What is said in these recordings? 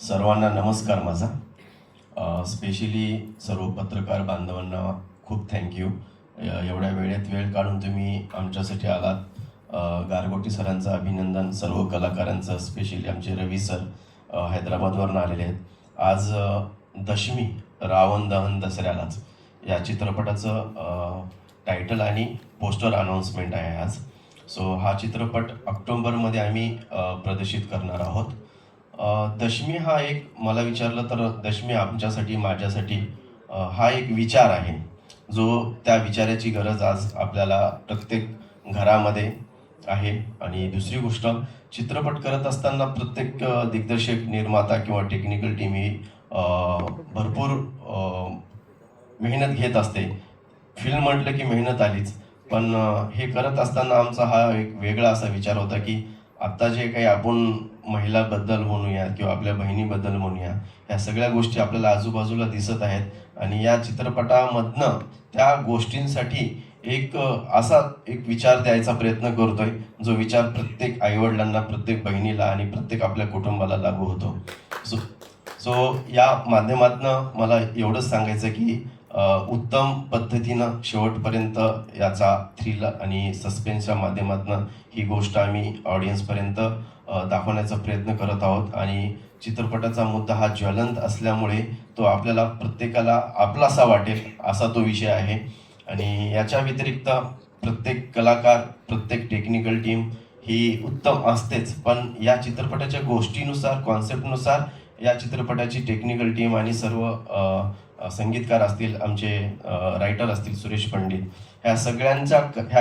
सर्वांना नमस्कार माझा. स्पेशली सर्व पत्रकार बांधवांना खूप थँक्यू. एवढ्या वेळेत वेळ काढून तुम्ही आमच्यासाठी आलात. गारगोटी सरांचं अभिनंदन, सर्व कलाकारांचं, स्पेशली आमचे रवी सर हैदराबादवरून आलेले आहेत. आज दशमी, रावण दहन दसऱ्यालाच या चित्रपटाचं टायटल आणि पोस्टर अनाऊन्समेंट आहे आज. सो हा चित्रपट ऑक्टोबरमध्ये आम्ही प्रदर्शित करणार आहोत. दशमी हा एक, मला विचारलं तर दशमी आमच्यासाठी, माझ्यासाठी हा एक विचार आहे, जो त्या विचाराची गरज आज आपल्याला प्रत्येक घरामध्ये आहे. आणि दुसरी गोष्ट, चित्रपट करत असताना प्रत्येक दिग्दर्शक, निर्माता किंवा टेक्निकल टीम ही भरपूर मेहनत घेत असते. फिल्म म्हटलं की मेहनत आलीच. पण हे करत असताना आमचा हा एक वेगळा असा विचार होता की आत्ता जे काही आपण महिलाबद्दल म्हणूया किंवा आपल्या बहिणीबद्दल म्हणूया, ह्या सगळ्या गोष्टी आपल्याला आजूबाजूला दिसत आहेत. आणि या चित्रपटामधनं त्या गोष्टींसाठी एक असा एक विचार द्यायचा प्रयत्न करतोय, जो विचार प्रत्येक आईवडिलांना, प्रत्येक बहिणीला आणि प्रत्येक आपल्या कुटुंबाला लागू होतो. सो सो या माध्यमातनं मला एवढंच सांगायचं की उत्तम पद्धतीनं शेवटपर्यंत याचा थ्रिलर आणि सस्पेन्सच्या माध्यमातनं ही गोष्ट आम्ही ऑडियन्सपर्यंत दाखवण्याचा प्रयत्न करत आहोत. आणि चित्रपटाचा मुद्दा हा ज्वलंत असल्यामुळे तो आपल्याला प्रत्येकाला आपलासा वाटेल असा तो विषय आहे. आणि याच्या व्यतिरिक्त प्रत्येक कलाकार, प्रत्येक टेक्निकल टीम ही उत्तम असतेच, पण या चित्रपटाच्या गोष्टीनुसार, कॉन्सेप्टनुसार या चित्रपटाची टेक्निकल टीम आणि सर्व संगीतकार असतील, आमचे रायटर असतील सुरेश पंडित, ह्या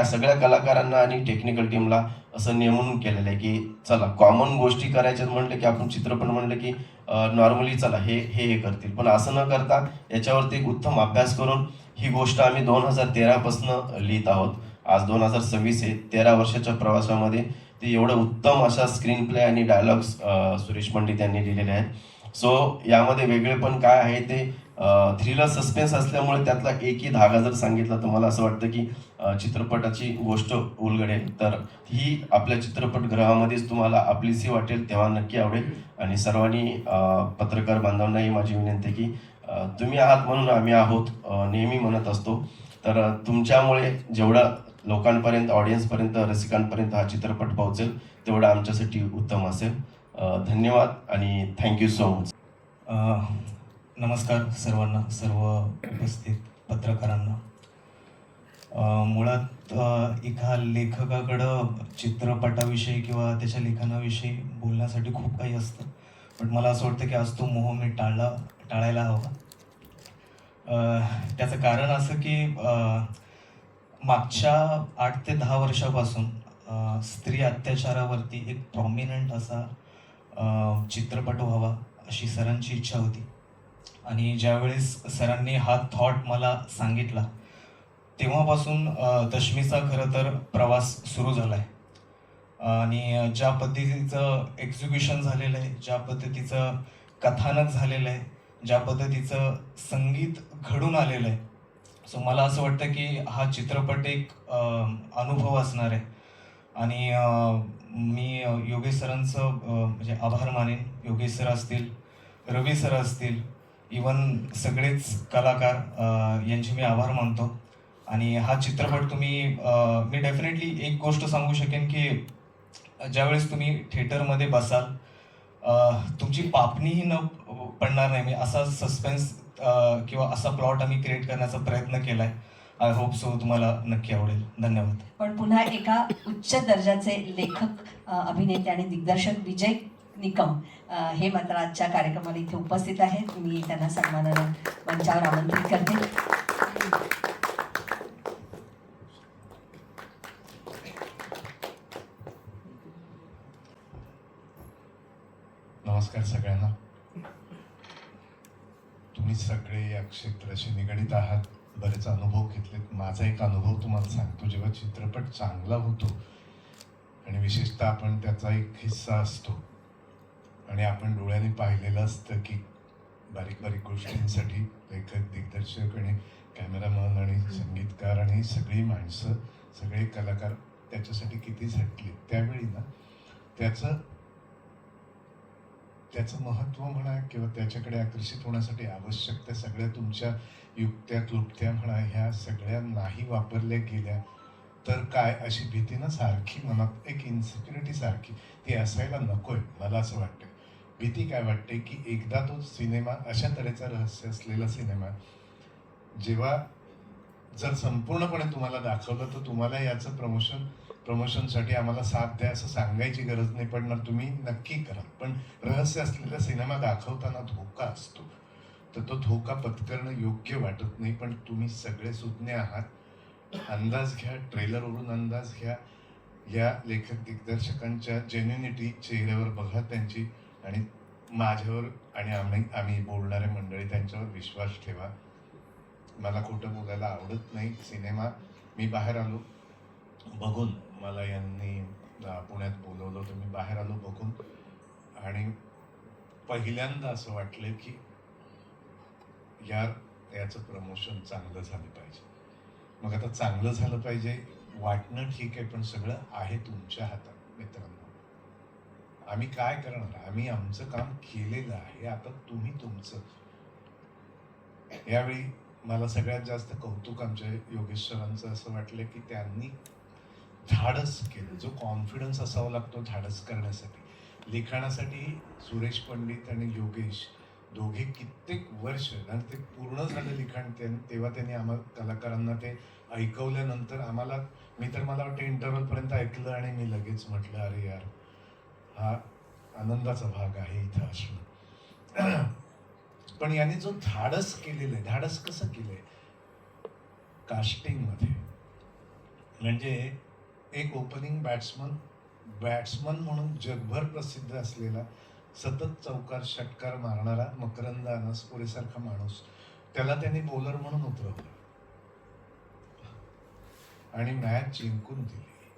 सगळ्या कलाकारांना आणि टेक्निकल टीमला असं नेमून केलेलं आहे की चला कॉमन गोष्टी करायच्यात म्हटलं की आपण चित्रपट म्हणलं की नॉर्मली चला हे हे हे करतील, पण असं न करता याच्यावरती एक उत्तम अभ्यास करून ही गोष्ट आम्ही 2013 पासून लिहित आहोत. आज 2026 आहे. 13 वर्षाच्या प्रवासामध्ये ते एवढं उत्तम अशा स्क्रीन प्ले आणि डायलॉग्स सुरेश पंडित यांनी लिहिलेले आहेत. सो यामध्ये वेगळे पण काय आहे ते थ्रिलर सस्पेन्स असल्यामुळे त्यातला एकही धागा जर सांगितला तर मला असं वाटतं की चित्रपटाची गोष्ट उलगडेल. तर ही आपल्या चित्रपटगृहामध्येच तुम्हाला आपलीशी वाटेल, तेव्हा नक्की आवडेल. आणि सर्वांनी पत्रकार बांधवांनाही माझी विनंती की तुम्ही आहात म्हणून आम्ही आहोत, नेहमी म्हणत असतो. तर तुमच्यामुळे जेवढं लोकांपर्यंत, ऑडियन्सपर्यंत, रसिकांपर्यंत हा चित्रपट पोहोचेल तेवढं आमच्यासाठी उत्तम असेल. धन्यवाद आणि थँक्यू सो मच. नमस्कार सर्वांना, सर्व उपस्थित पत्रकारांना. मुळात एका लेखकाकडं चित्रपटाविषयी किंवा त्याच्या लेखनाविषयी बोलण्यासाठी खूप काही असतं, पण मला असं वाटतं की आज तो मोह मी टाळायला हवा. त्याचं कारण असं की मागच्या 8 ते 10 वर्षापासून स्त्री अत्याचारावरती एक प्रॉमिनंट असा चित्रपट व्हावा अशी सरांची इच्छा होती. आणि ज्यावेळेस सरांनी हा थॉट मला सांगितला तेव्हापासून दशमीचा खरं तर प्रवास सुरू झाला आहे. आणि ज्या पद्धतीचं एक्झिक्युशन झालेलं आहे, ज्या पद्धतीचं कथानक झालेलं आहे, ज्या पद्धतीचं संगीत घडून आलेलं आहे, सो मला असं वाटतं की हा चित्रपट एक अनुभव असणार आहे. आणि मी योगेश सरांचं म्हणजे आभार मानेन. योगेश सर असतील, रवी सर असतील, इवन सगळेच कलाकार यांचे मी आभार मानतो. आणि हा चित्रपट मी डेफिनेटली एक गोष्ट सांगू शकेन की ज्यावेळेस तुम्ही थिएटरमध्ये बसाल तुमची पापणीही न पडणार नाही. मी असा सस्पेन्स किंवा असा प्लॉट आम्ही क्रिएट करण्याचा प्रयत्न केला आहे. आय होप सो तुम्हाला नक्की आवडेल. धन्यवाद. पण पुन्हा एका उच्च दर्जाचे लेखक, अभिनेते आणि दिग्दर्शक विजय निकम हे मात्र आजच्या कार्यक्रमाला इथे उपस्थित आहेत. मी त्यांना सन्मानानं मंचावर आमंत्रित करते. नमस्कार सगळ्यांना. तुम्ही सगळे या क्षेत्राशी निगडीत आहात, बरेच अनुभव घेतलेत. माझा एक अनुभव तुम्हाला सांगतो. जेव्हा चित्रपट चांगला होतो आणि विशेषतः आपण त्याचा एक हिस्सा असतो आणि आपण डोळ्यांनी पाहिलेलं असतं की बारीक बारीक गोष्टींसाठी लेखक, दिग्दर्शक आणि कॅमेरामन आणि संगीतकार आणि सगळी माणसं, सगळे कलाकार त्याच्यासाठी किती झटले, त्यावेळी ना त्याचं त्याचं महत्त्व म्हणा किंवा त्याच्याकडे आकर्षित होण्यासाठी आवश्यक त्या सगळ्या तुमच्या युक्त्या क्लुप्त्या म्हणा ह्या सगळ्या नाही वापरल्या गेल्या तर काय अशी भीती ना सारखी मनात एक इन्सिक्युरिटी सारखी ती असायला नकोय. मला असं वाटतं भीती काय वाटते की एकदा तो सिनेमा अशा तऱ्हेचा रहस्य असलेला सिनेमा जेव्हा जर संपूर्णपणे तुम्हाला दाखवलं तर तुम्हाला याचं प्रमोशनसाठी आम्हाला साथ द्या असं सांगायची गरज नाही पडणार. तुम्ही नक्की करा. पण रहस्य असलेला सिनेमा दाखवताना धोका असतो तर तो धोका पत्करणं योग्य वाटत नाही. पण तुम्ही सगळे सुज्ञ आहात. अंदाज घ्या, ट्रेलरवरून अंदाज घ्या, या लेखक दिग्दर्शकांच्या जेन्युनिटी चेहऱ्यावर बघा त्यांची आणि माझ्यावर आणि आम्ही बोलणारे मंडळी त्यांच्यावर विश्वास ठेवा. मला खोटं बोलायला आवडत नाही. सिनेमा मी बाहेर आलो बघून, मला यांनी पुण्यात बोलवलं होतं, मी बाहेर आलो बघून आणि पहिल्यांदा असं वाटलं की याचं प्रमोशन चांगलं झालं पाहिजे. मग आता चांगलं झालं पाहिजे वाटणं ठीक आहे पण सगळं आहे तुमच्या हातात मित्रांनो. आम्ही काय करणार, आम्ही आमचं काम केलेलं आहे, आता तुम्ही तुमचं. यावेळी मला सगळ्यात जास्त कौतुक आमच्या योगेश सरांचं असं वाटलं की त्यांनी धाडस केलं. जो कॉन्फिडन्स असावा लागतो धाडस करण्यासाठी, लिखाणासाठी सुरेश पंडित आणि योगेश दोघे कित्येक वर्ष आणि ते पूर्ण झालं लिखाण तेव्हा त्यांनी आम्हाला कलाकारांना ते ऐकवल्यानंतर आम्हाला, मला वाटतं इंटरव्हलपर्यंत ऐकलं आणि मी लगेच म्हटलं अरे यार हा आनंदाचा भाग आहे इथं असणं. पण याने जो धाडस केलेलं आहे, धाडस कसं केलंय कास्टिंगमध्ये, म्हणजे एक ओपनिंग बॅट्समन म्हणून जगभर प्रसिद्ध असलेला सतत चौकार षटकार मारणारा मकरंद अनासपुरेसारखा माणूस, त्याला त्यांनी बॉलर म्हणून उतरवलं आणि मॅच जिंकून दिली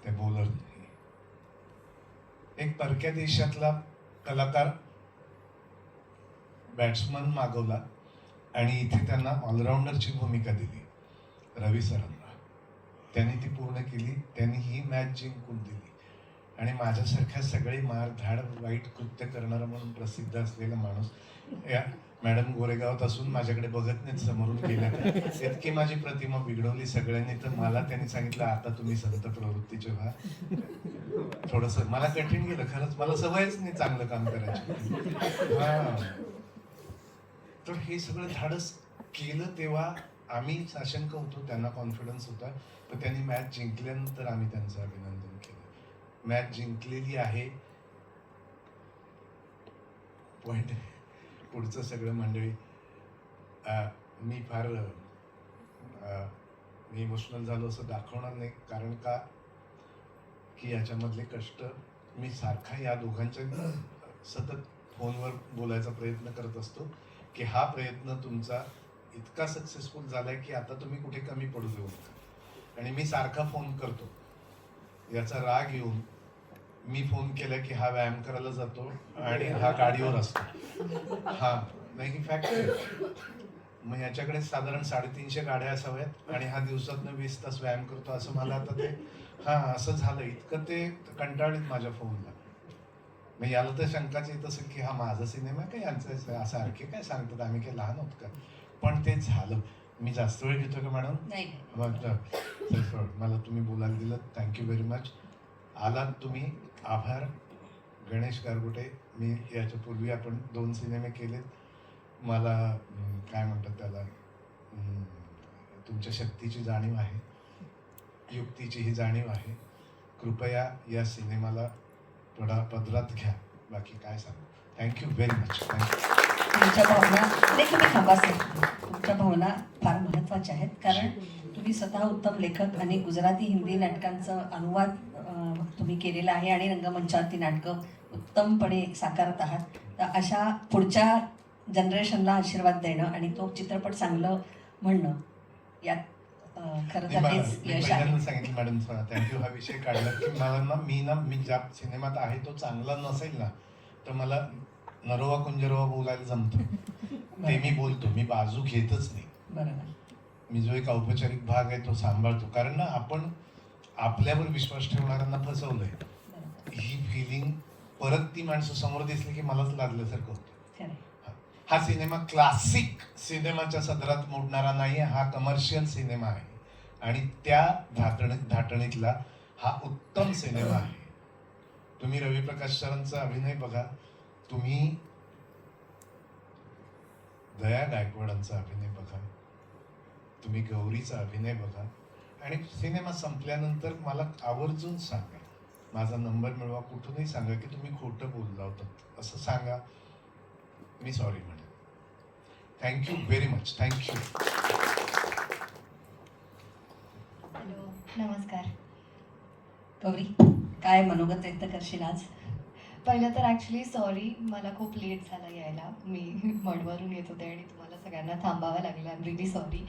त्या बॉलरने. एक परक्या देशातला कलाकार बॅट्समन मागवला आणि इथे त्यांना ऑलराऊंडरची भूमिका दिली रवी सरांना. त्यांनी ती पूर्ण केली, त्यांनी ही मॅच जिंकून दिली. आणि माझ्यासारख्या सगळे मारधाड वाईट कृत्य करणारा म्हणून प्रसिद्ध असलेला माणूस या मॅडम गोरेगावात असून माझ्याकडे बघत नाहीत, समोरून गेल्या. इतकी माझी प्रतिमा बिघडवली सगळ्यांनी. तर मला त्यांनी सांगितलं आता तुम्ही संत प्रवृत्तीचे व्हा. थोडस मला कठीण गेलं खरंच, मला सवयच नाही चांगलं काम करायची. हा, तर हे सगळं धाडस केलं तेव्हा आम्ही साशंक होतो, त्यांना कॉन्फिडन्स होता. तर त्यांनी मॅच जिंकल्यानंतर आम्ही त्यांचं अभिनंदन केलं. मॅच जिंकलेली आहे. पॉइंट पुढचं सगळं मंडळी मी फार मी इमोशनल झालो असं दाखवणार नाही, कारण का की याच्यामधले कष्ट मी सारखा या दोघांच्या सतत फोनवर बोलायचा प्रयत्न करत असतो की हा प्रयत्न तुमचा इतका सक्सेसफुल झालाय की आता तुम्ही कुठे कमी पडू देऊ नका. आणि मी सारखा फोन करतो याचा राग येऊन मी फोन केला की हा व्यायाम करायला जातो आणि हा गाडीवर असतो. हा नाही फॅक्ट आहे. मग याच्याकडे साधारण 350 गाड्या असाव्यात आणि हा दिवसातनं 20 तास व्यायाम करतो असं मला आता ते असं झालं. इतकं ते कंटाळीत माझ्या फोनला. मग याला तर शंकाच येत असेल की हा माझा सिनेमा काय यांचा, सारखे काय सांगतात, आम्ही काय लहान होत का. पण ते झालं. मी जास्त वेळ घेतो का मॅडम? नाही. मला तुम्ही बोलायला दिलं, थँक्यू व्हेरी मच. आलात तुम्ही, आभार. गणेश गारगोटे, मी याच्यापूर्वी आपण 2 सिनेमे केलेत. मला काय म्हणतात त्याला, तुमच्या शक्तीची जाणीव आहे, युक्तीचीही जाणीव आहे. कृपया या सिनेमाला थोडा पदरात घ्या. बाकी काय सांगू. Thank you very much. तुमच्या भावना, नाही तुम्ही थांबा सर, तुमच्या भावना फार महत्त्वाच्या आहेत. कारण तुम्ही स्वतः उत्तम लेखक आणि गुजराती हिंदी नाटकांचं अनुवाद तुम्ही केलेला आहे आणि रंगमंचावरती नाटकं उत्तमपणे साकारत आहात. तर अशा पुढच्या जनरेशनला आशीर्वाद देणं आणि तो चित्रपट चांगलं म्हणणं यात खरं तर हेच यश आहे. सांगितलं मॅडम, थँक्यू. हा विषय काढला की मला मी ज्या सिनेमात आहे तो चांगला नसेल ना तर मला नरोवा कुंजरोवा बोलायला जमतं. ते मी बोलतो, मी बाजू घेतच नाही. बरोबर. मी जो एक औपचारिक भाग आहे तो सांभाळतो. कारण ना आपण आपल्यावर विश्वास ठेवणाऱ्यांना फसवलंय. ही फिलिंग परत ती माणसं समोर दिसली की मलाच लाजल्यासारखं होतं. खरं. हा सिनेमा क्लासिक सिनेमाच्या सदरात मोडणारा नाही, हा कमर्शियल सिनेमा आहे आणि त्या धाटणीतला हा उत्तम सिनेमा आहे. तुम्ही रवी प्रकाश सरांचा अभिनय बघा, तुम्ही दया गायकवाडांचा अभिनय बघा, तुम्ही गौरीचा अभिनय बघा आणि सिनेमा संपल्यानंतर मला आवर्जून सांगा, माझा नंबर मिळवा, कुठूनही सांगा की तुम्ही खोटं बोलला होतात असं सांगा, मी सॉरी म्हणेन. Thank you very much. Thank you. Hello, नमस्कार. गौरी, काय मनोगत व्यक्त करशील आज? पहिलं तर ॲक्च्युली सॉरी, मला खूप लेट झाला यायला. मी मडवरून येत होते आणि तुम्हाला सगळ्यांना थांबावं लागलं. I am really sorry.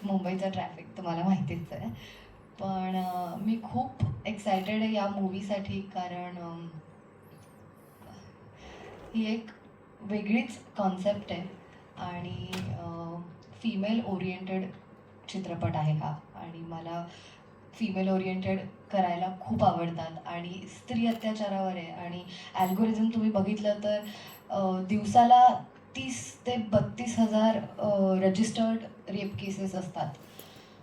मुंबईचं ट्रॅफिक तुम्हाला माहितीच आहे. पण मी खूप एक्सायटेड आहे या मूवीसाठी, कारण ही एक वेगळीच कॉन्सेप्ट आहे आणि फिमेल ओरिएंटेड चित्रपट आहे हा. आणि मला फिमेल ओरिएंटेड करायला खूप आवडतात आणि स्त्री अत्याचारावर आहे. आणि ॲल्गोरिझम तुम्ही बघितलं तर दिवसाला 30 ते 32,000 रजिस्टर्ड रेप केसेस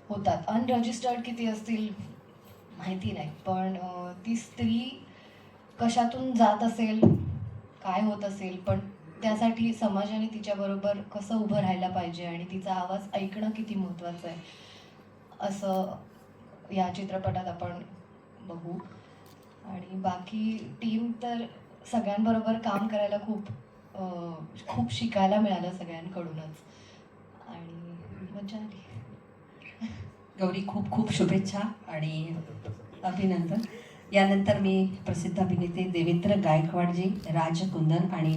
होतात. अनरजिस्टर्ड किती असतील माहिती नाही, पण ती स्त्री कशातून जात असेल, काय होत असेल, पण त्यासाठी समाजाने तिच्याबरोबर कसं उभं राहायला पाहिजे आणि तिचा आवाज ऐकणं किती महत्त्वाचं आहे असं या चित्रपटात आपण बघू. आणि बाकी टीम तर सगळ्यांबरोबर काम करायला खूप शिकायला मिळालं सगळ्यांकडूनच आणि मजा आली. गौरी, खूप खूप शुभेच्छा आणि अभिनंदन. यानंतर मी प्रसिद्ध अभिनेते देवेंद्र गायकवाडजी, राज कुंदन आणि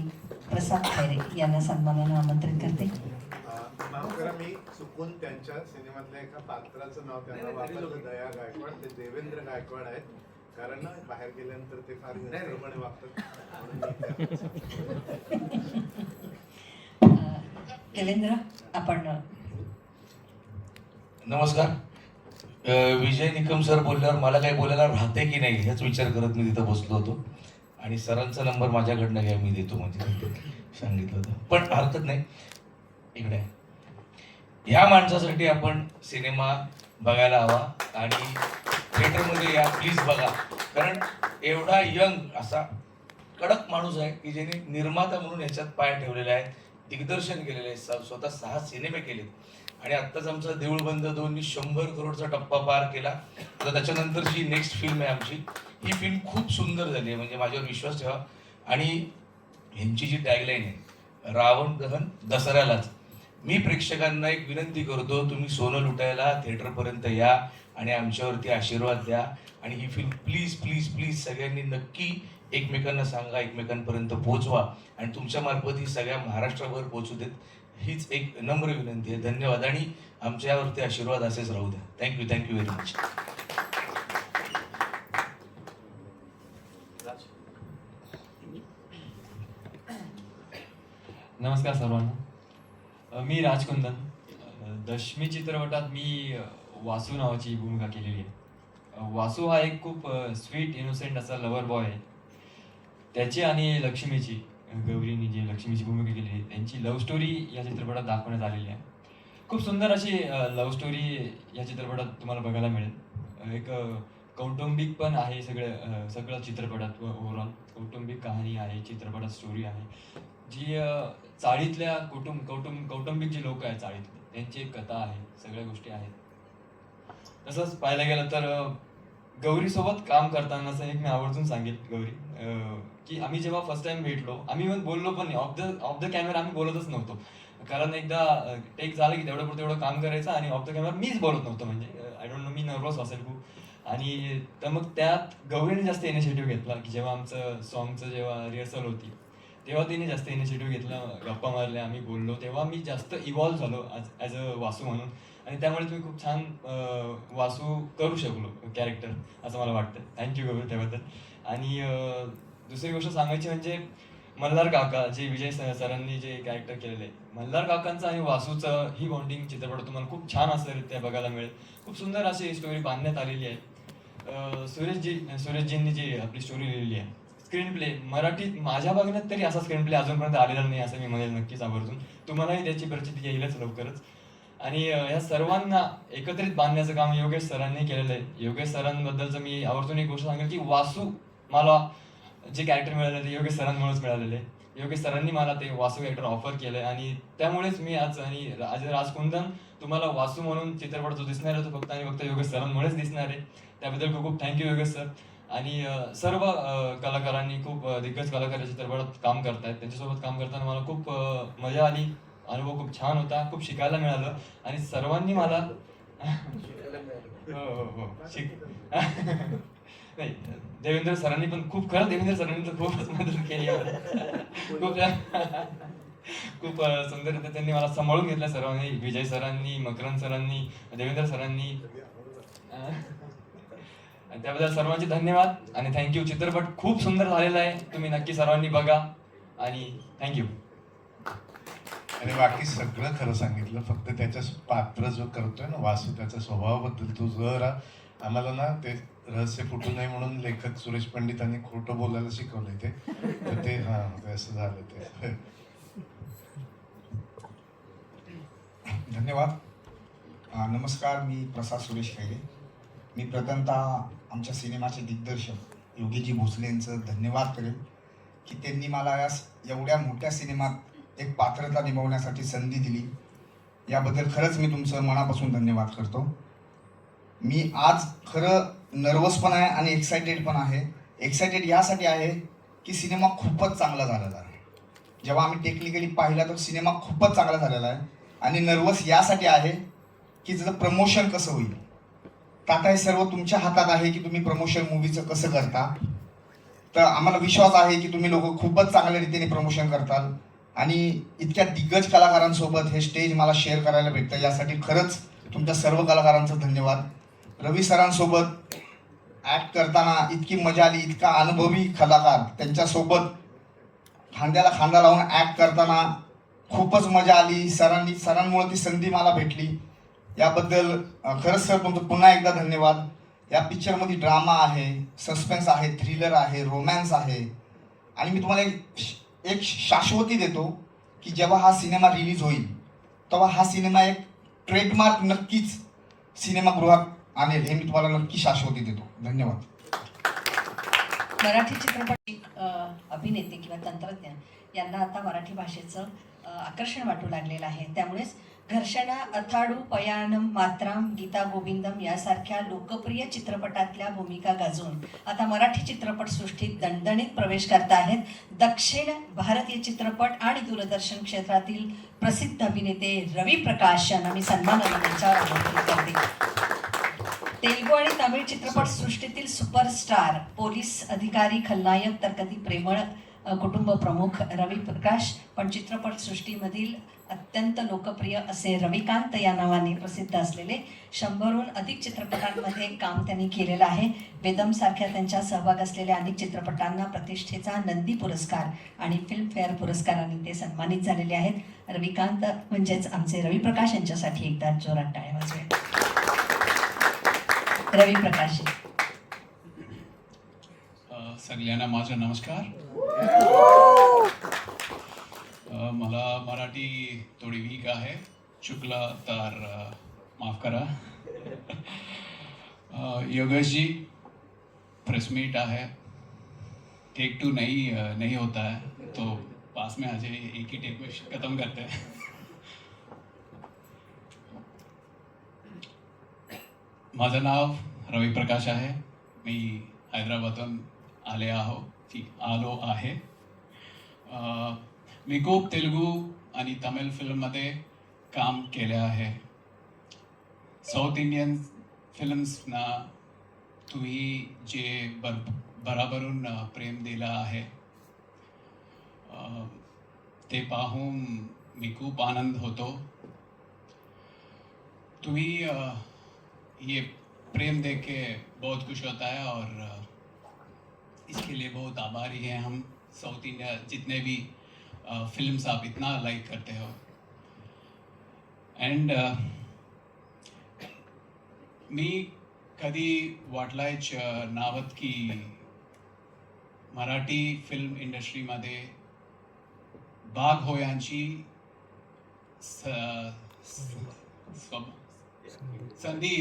प्रसाद खैरे यांना सन्मानानं आमंत्रित करते. माफ करा, मी चुकून त्यांच्या सिनेमातल्या एका पात्राचं नाव त्यांना वापरलं, दया गायकवाड. ते देवेंद्र गायकवाड आहेत, कारण ना बाहेर गेल्यानंतर ते फार विनम्रपणे वागतात म्हणून. देवेंद्र, आपण. नमस्कार. विजय निकम सर बोलल्यावर मला काही बोलायला राहते की नाही ह्याच विचार करत मी तिथं बसलो होतो आणि सरांचा नंबर माझ्याकडनं घ्या, मी देतो म्हणजे सांगितलं होतं, पण हरकत नाही. इकडे ह्या माणसासाठी आपण सिनेमा बघायला हवा आणि थिएटरमध्ये या, प्लीज बघा. कारण एवढा यंग असा कडक माणूस आहे की ज्याने निर्माता म्हणून याच्यात पाय ठेवलेला आहे, दिग्दर्शन केलेलं आहे, स्वतः 6 सिनेमे केलेत आणि आत्ताच आमचा देऊळ बंद 2 100 करोडचा टप्पा पार केला. आता त्याच्यानंतरची नेक्स्ट फिल्म आहे आमची. ही फिल्म खूप सुंदर झाली आहे, म्हणजे माझ्यावर विश्वास ठेवा. आणि ह्यांची जी टॅगलाईन आहे, रावण दहन दसऱ्यालाच, मी प्रेक्षकांना एक विनंती करतो, तुम्ही सोनं लुटायला थिएटरपर्यंत या आणि आमच्यावरती आशीर्वाद द्या. आणि ही फिल्म प्लीज प्लीज प्लीज सगळ्यांनी नक्की एकमेकांना सांगा, एकमेकांपर्यंत पोहोचवा आणि तुमच्या मार्फत ही सगळ्या महाराष्ट्रावर पोहोचू देत, हीच एक नम्र विनंती आहे. धन्यवाद आणि आमच्यावरती आशीर्वाद असेच राहू द्या. Thank you very much. नमस्कार सर्वांना. मी राजकुंदन. दशमी चित्रपटात मी वासू नावाची भूमिका केलेली आहे. वासू हा एक खूप स्वीट इनोसेंट असा लवर बॉय आहे. त्याची आणि लक्ष्मीची, गौरीनी जी लक्ष्मीची भूमिका केली आहे, त्यांची लव्ह स्टोरी या चित्रपटात दाखवण्यात आलेली आहे. खूप सुंदर अशी लव्ह स्टोरी या चित्रपटात तुम्हाला बघायला मिळेल. एक कौटुंबिक पण आहे सगळं चित्रपटात. ओव्हरऑल कौटुंबिक कहाणी आहे, चित्रपटात स्टोरी आहे जी चाळीतल्या कौटुंबिक जे लोक आहेत चाळीतले, त्यांची एक कथा आहे, सगळ्या गोष्टी आहेत. तसंच पाहायला गेलं तर गौरीसोबत काम करतानाचं एक मी आवर्जून सांगेल गौरी, की आम्ही जेव्हा फर्स्ट टाइम भेटलो, आम्ही बोललो पण नाही, ऑफ द कॅमेरा आम्ही बोलतच नव्हतो. कारण एकदा टेक झालं की तेवढं काम करायचं आणि ऑफ द कॅमेरा मीच बोलत नव्हतो. म्हणजे I don't know, me nervous असेल खूप. आणि तर मग त्यात गौरीने जास्त इनिशिएटिव्ह घेतला, की जेव्हा आमचं सॉन्गचं जेव्हा रिहर्सल होती तेव्हा तिने जास्त इनिशिएटिव्ह घेतला, गप्पा मारल्या, आम्ही बोललो, तेव्हा मी जास्त इव्हॉल्व्ह झालो ॲज अ वासू म्हणून. आणि त्यामुळे तुम्ही खूप छान वासू करू शकलो कॅरेक्टर, असं मला वाटतं. थँक्यू गौरी त्याबद्दल. आणि दुसरी गोष्ट सांगायची म्हणजे मल्हार काका, जे विजय सरांनी जे कॅरेक्टर केलेलं आहे, मल्हार काकांचं आणि वासूचं ही बॉन्डिंग चित्रपट तुम्हाला खूप छान असं त्या बघायला मिळेल. खूप सुंदर अशी स्टोरी बांधण्यात आलेली आहे. सुरेशजींनी जी आपली स्टोरी लिहिलेली आहे स्क्रीन प्ले मराठीत माझ्या बघण्यात तरी असा स्क्रीन प्ले अजूनपर्यंत आलेला नाही असं मी म्हणेल नक्कीच आवर्जून. तुम्हालाही त्याची प्रचिती येईलच लवकरच. आणि ह्या सर्वांना एकत्रित बांधण्याचं काम योगेश सरांनी केलेलं आहे. योगेश सरांबद्दलचं मी आवर्जून एक गोष्ट सांगेल की वासू मला जे कॅरेक्टर मिळालं ते योगेश सरांमुळेच मिळालेलं आहे. योगेश सरांनी मला ते वासू कॅरेक्टर ऑफर केलंय आणि त्यामुळेच मी आज राजकुंदन तुम्हाला वासू म्हणून चित्रपट जो दिसणार आहे तो फक्त आणि फक्त योगेश सरांमुळेच दिसणार आहे. त्याबद्दल खूप खूप थँक्यू योगेश सर. आणि सर्व कलाकारांनी खूप दिग्गज कलाकार या चित्रपटात काम करतायत. त्यांच्यासोबत काम करताना मला खूप मजा आली. अनुभव खूप छान होता. खूप शिकायला मिळालं आणि सर्वांनी मला हो नाही देवेंद्र सरांनी पण खूप खरं देवेंद्र सरांनी तर खूपच मदत केली खूप खूप सुंदररीत्या त्यांनी मला सांभाळून घेतलं सर्वांनी. विजय सरांनी, मकरंद सरांनी, देवेंद्र सरांनी. आणि त्याबद्दल सर्वांचे धन्यवाद आणि थँक्यू. चित्रपट खूप सुंदर झालेला आहे. तुम्ही नक्की सर्वांनी बघा आणि थँक्यू. आणि बाकी सगळं खरं सांगितलं. फक्त त्याच्या पात्र जो करतोय ना वासू, त्याच्या स्वभावाबद्दल तू जरा आम्हाला ना ते रहस्य फुटू नये म्हणून लेखक सुरेश पंडितांनी खोटं बोलायला शिकवलंय ते. तर ते ते असं झालं ते. धन्यवाद. नमस्कार, मी प्रसाद सुरेश खैरे. मी प्रथमतः आमच्या सिनेमाचे दिग्दर्शक योगीजी भोसले यांचं धन्यवाद करेन की त्यांनी मला या एवढ्या मोठ्या सिनेमात एक पात्रता निभावण्यासाठी संधी दिली. याबद्दल खरंच मी तुमचं मनापासून धन्यवाद करतो. मी आज खरं नर्वस पण आहे आणि एक्सायटेड पण आहे. एक्सायटेड यासाठी आहे की सिनेमा खूपच चांगला झालेला आहे. जेव्हा आम्ही टेक्निकली पाहिला तर सिनेमा खूपच चांगला झालेला आहे. आणि नर्वस यासाठी आहे की त्याचं प्रमोशन कसं होईल. तर आता हे सर्व तुमच्या हातात आहे की तुम्ही प्रमोशन मूवीचं कसं करता. तर आम्हाला विश्वास आहे की तुम्ही लोक खूपच चांगल्या रीतीने प्रमोशन करताल आणि इतक्या दिग्गज कलाकारांसोबत हे स्टेज मला शेअर करायला भेटतं. यासाठी खरंच तुमच्या सर्व कलाकारांचं धन्यवाद. रवी सरांसोबत ॲक्ट करताना इतकी मजा आली. इतका अनुभवी कलाकार त्यांच्यासोबत खांद्याला खांदा लावून ॲक्ट करताना खूपच मजा आली. सरांमुळे ती संधी मला भेटली. याबद्दल खरंच सर तुमचं पुन्हा एकदा धन्यवाद. या पिक्चरमध्ये ड्रामा आहे, सस्पेन्स आहे, थ्रिलर आहे, रोमॅन्स आहे. आणि मी तुम्हाला एक शाश्वती देतो की जेव्हा हा सिनेमा रिलीज होईल तेव्हा हा सिनेमा एक ट्रेडमार्क नक्कीच सिनेमागृहात आणेल. हे मी तुम्हाला नक्की शाश्वती देतो. धन्यवाद. मराठी चित्रपट अभिनेते किंवा तंत्रज्ञ यांना आता मराठी भाषेचं आकर्षण वाटू लागलेलं आहे. त्यामुळेच घर्षणा, अथाडू, पयाणम, मात्राम, गीता गोविंदम यासारख्या लोकप्रिय चित्रपटातल्या भूमिका गाजवून आता मराठी चित्रपटसृष्टीत दणदणीत प्रवेश करत आहेत दक्षिण भारतीय चित्रपट आणि दूरदर्शन क्षेत्रातील प्रसिद्ध अभिनेते रवी प्रकाश यांना मी सन्मानाने त्यांच्यावर आमंत्रित करते. तेलुगू आणि तमिळ चित्रपटसृष्टीतील सुपरस्टार, पोलीस अधिकारी, खलनायक तर कधी प्रेमळ कुटुंब प्रमुख रवी प्रकाश, पण चित्रपटसृष्टीमधील अत्यंत लोकप्रिय असे रविकांत या नावाने प्रसिद्ध असलेले 100हून अधिक चित्रपटांमध्ये काम त्यांनी केलेलं आहे. वेदमसारख्या त्यांच्या सहभाग असलेल्या अनेक चित्रपटांना प्रतिष्ठेचा नंदी पुरस्कार आणि फिल्मफेअर पुरस्कारांनी ते सन्मानित झालेले आहेत. रविकांत म्हणजेच आमचे रवी प्रकाश यांच्यासाठी एकदा जोरात टाळ्या वाजवा. रवी प्रकाश. सगळ्यांना माझा नमस्कार. मला मराठी थोडी वीक आहे. चुकला तर माफ करा. योगेश जी, प्रेस मीट है, टेक 2 नहीं होता है तो पास में आ जाइए, एक ही टेक में खत्म करते हैं. माझं नाव रवी प्रकाश आहे. मी हैदराबादून आलो आहे. मी खूप तेलुगू आणि तमिळ फिल्ममध्ये काम केले आहे. साऊथ इंडियन फिल्म्सना तुम्ही जे बराबरून प्रेम दिला आहे ते पाहून मी खूप आनंद होतो. तुम्ही ये प्रेम देख के बहुत खुश होता है और इसके लिए बहुत आभारी हैं हम. साउथ इंडिया जितने भी फिल्म्स आप इतना लाइक करते हो. एंड मी कधी वाटलायच नावत की मराठी फिल्म इंडस्ट्रीमध्ये बाग हो यांची संधी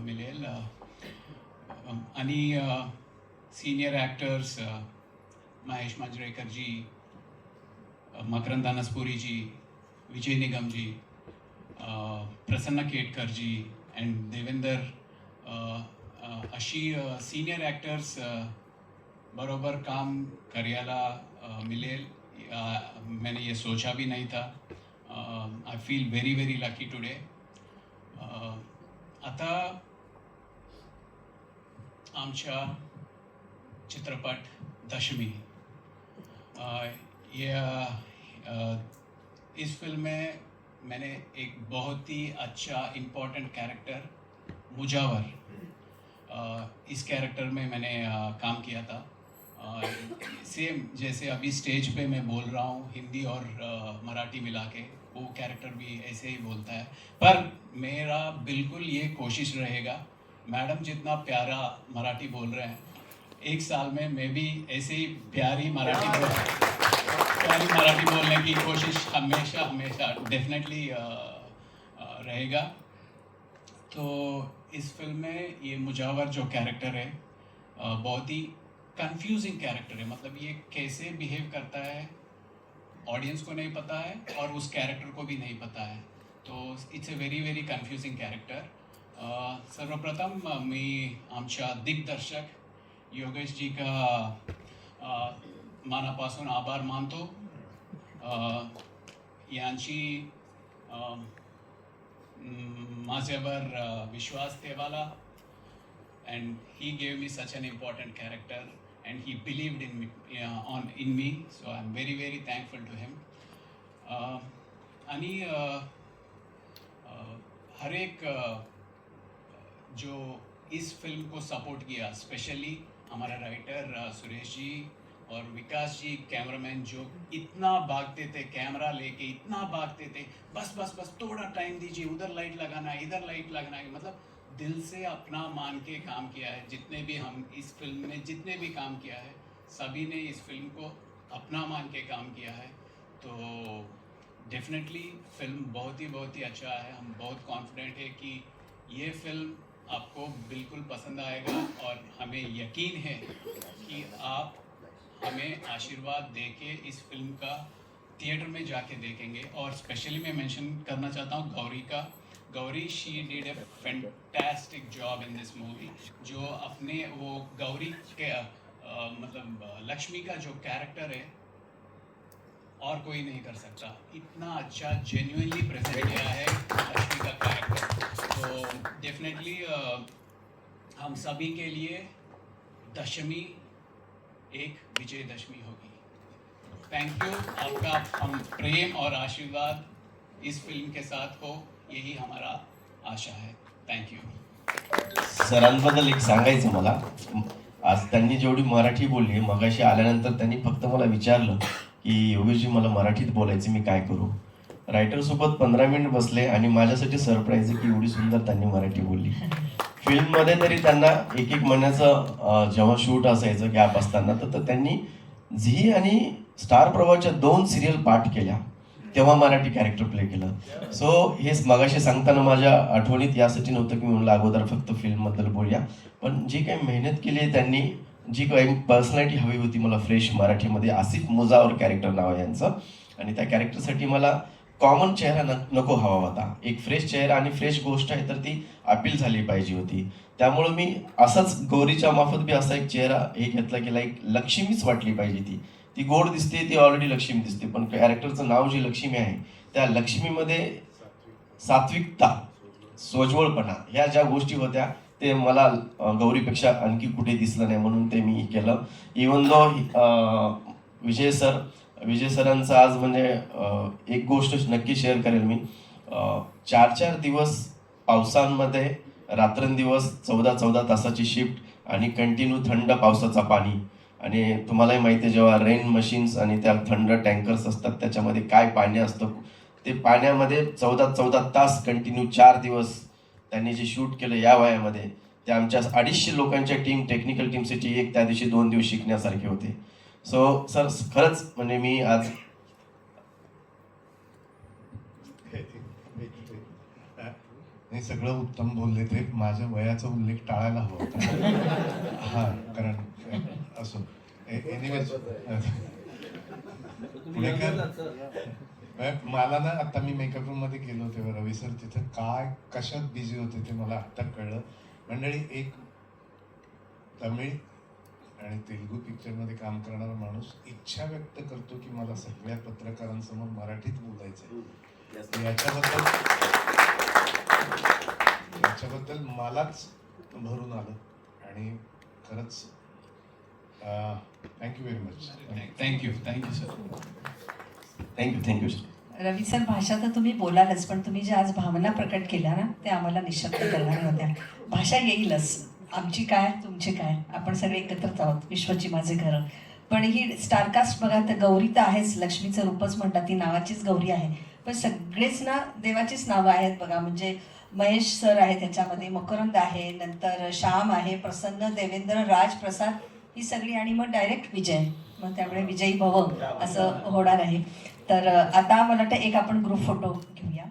मिळेल आणि senior actors Mahesh Manjrekar ji, Makrand Anaspure ji, Vijay Nigam ji, Prasanna Ketkar ji and Devender अशी सीनियर ॲक्टर्स बरोबर काम करायला मिळेल मैंने ये सोचा भी नहीं था. I feel very very lucky today. आता आमच्या चित्रपट दशमी इस फिल्म में मैंने एक बहुत ही अच्छा इम्पोर्टेंट कैरेक्टर मुजावर, इस कैरेक्टर में मैंने काम किया था. सेम जैसे अभी स्टेज पे मैं बोल रहा हूँ हिंदी और मराठी मिला के, वो कैरेक्टर भी ऐसे ही बोलता है. पर मेरा बिल्कुल ये कोशिश रहेगा, मैडम जितना प्यारा मराठी बोल रहे हैं, एक साल में मैं भी ऐसे ही प्यारी मराठी बोलने की कोशिश हमेशा डेफिनेटली रहेगा. तो इस फिल्म में ये मुजावर जो कैरेक्टर है बहुत ही कंफ्यूजिंग कैरेक्टर है. मतलब ये कैसे बिहेव करता है ऑडियंस को नहीं पता है और उस कैरेक्टर को भी नहीं पता है. तो it's a very very confusing character. सर्वप्रथम मी आमच्या दिग्दर्शक योगेश जी का मनापासून आभार मानतो. यांची माझ्यावर विश्वास ठेवाला, and he gave me such an important character and he believed in me, so I'm very very thankful to him. आणि हर एक जो इस फिल्म को सपोर्ट किया, स्पेशली हमारा राइटर सुरेश जी और विकास जी, कैमरामैन जो इतना भागते थे कैमरा लेके, इतना भागते थे, बस थोड़ा टाइम दीजिए, उधर लाइट लगाना है, इधर लाइट लगाना है. मतलब दिल से अपना मान के काम किया है. जितने भी हम इस फिल्म में जितने भी काम किया है, सभी ने इस फिल्म को अपना मान के काम किया है. तो डेफिनेटली फिल्म बहुत ही अच्छा है. हम बहुत कॉन्फिडेंट है कि ये फिल्म आपको बिल्कुल पसंद आएगा और हमें यकीन है कि आप हमें आशीर्वाद देके इस फिल्म का थिएटर में जाके देखेंगे. और स्पेशली मैं मेंशन करना चाहता हूँ गौरी का. Gauri she did a fantastic job in this movie. जो अपने वो गौरी के मतलब लक्ष्मी का जो कैरेक्टर है और कोई नहीं कर सकता. इतना अच्छा जेन्युइनली प्रेजेंट किया है लक्ष्मी का कैरेक्टर. तो डेफिनेटली हम सभी के लिए दशमी एक विजयदशमी होगी. Thank you. आपका हम प्रेम और आशीर्वाद इस फिल्म के साथ हो, यही हमारा आशा है. Thank you. सरांबद्दल एक सांगायचं मला. आज त्यांनी जेवढी मराठी बोलली, मगाशी आल्यानंतर त्यांनी फक्त मला विचारलं की योगेशजी मला मराठीत बोलायचं, मी काय करू. रायटरसोबत 15 मिनिट बसले आणि माझ्यासाठी सरप्राईज आहे की एवढी सुंदर त्यांनी मराठी बोलली. फिल्ममध्ये तरी त्यांना एक महिन्याचं जेव्हा शूट असायचं गॅप असताना, तर त्यांनी झी आणि स्टार प्रवाहच्या 2 सिरियल पाठ केल्या, तेव्हा मराठी कॅरेक्टर प्ले केलं. सो हे मगाशी सांगताना माझ्या आठवणीत यासाठी नव्हतं की म्हणलं अगोदर फक्त फिल्मबद्दल बोलूया, पण जी काही मेहनत केली आहे त्यांनी, जी काही पर्सनॅलिटी हवी होती मला फ्रेश मराठीमध्ये, आसिफ मुजावर कॅरेक्टर नाव आहे यांचं, आणि त्या कॅरेक्टरसाठी मला कॉमन चेहरा नको हवा होता. एक फ्रेश चेहरा आणि फ्रेश गोष्ट आहे तर ती अपील झाली पाहिजे होती. त्यामुळं मी असंच गौरीच्या मार्फत बी असा एक चेहरा हे घेतला की लाईक लक्ष्मीच वाटली पाहिजे. ती गोड दिसते, ती ऑलरेडी लक्ष्मी दिसते, पण कॅरेक्टरचं नाव जी लक्ष्मी आहे त्या लक्ष्मीमध्ये सात्विकता, सोज्वळपणा ह्या ज्या गोष्टी होत्या ते मला गौरीपेक्षा आणखी कुठे दिसलं नाही, म्हणून ते मी केलं. इवन दो विजय सरांचं आज म्हणजे एक गोष्ट नक्की शेअर करेल मी. 4 दिवस पावसांमध्ये रात्रंदिवस 14 तासाची शिफ्ट आणि कंटिन्यू थंड पावसाचा पाणी. आणि तुम्हालाही माहिती आहे जेव्हा रेन मशीन्स आणि त्या थंड टँकर्स असतात त्याच्यामध्ये काय पाणी असतं, ते पाण्यामध्ये 14 तास कंटिन्यू 4 दिवस त्यांनी जे शूट केलं या वयामध्ये, त्या आमच्या 250 लोकांच्या टीम, टेक्निकल टीमसाठी एक त्या दिवशी 2 दिवस शिकण्यासारखे होते. सो सर खरंच म्हणजे मी आज हे सगळं उत्तम बोलले ते माझ्या वयाचा उल्लेख टाळायला हवा होता. हा कारण असो एनिवेज मला ना आता मी मेकअप रूम मध्ये गेलो तेव्हा रवी सर तिथं काय कशात बिझी होते ते मला आता कळलं. मंडळी, एक तमिळ आणि तेलुगू पिक्चरमध्ये काम करणारा माणूस इच्छा व्यक्त करतो की मला सगळ्या पत्रकारांसमोर मराठीत बोलायचंय. याच्याबद्दल मलाच भरून आलं आणि खरंच thank you very much. Thank you sir. Thank you sir. Ravi sir, भाषा तर तुम्ही बोलालच, पण तुम्ही ज्या आज भावना प्रकट केल्या ना त्या आम्हाला निःशब्द करणाऱ्या होत्या. भाषा येईलच, आमची काय तुमची काय, आपण सगळे एकत्रच आहोत, विश्वची माझे घरं. पण ही स्टारकास्ट बघा, तर गौरी तर आहेच, लक्ष्मीचं रूपच म्हणतात, ती नावाचीच गौरी आहे. पण सगळेच ना देवाचीच नावं आहेत बघा. म्हणजे महेश सर आहे त्याच्यामध्ये, मकरंद आहे, नंतर श्याम आहे, प्रसन्न, देवेंद्र, राज, प्रसाद, ही सगळी, आणि मग डायरेक्ट विजय. मग त्यामुळे विजयी भव असं होणार आहे. तर आता मला वाटतं एक आपण ग्रुप फोटो घेऊया.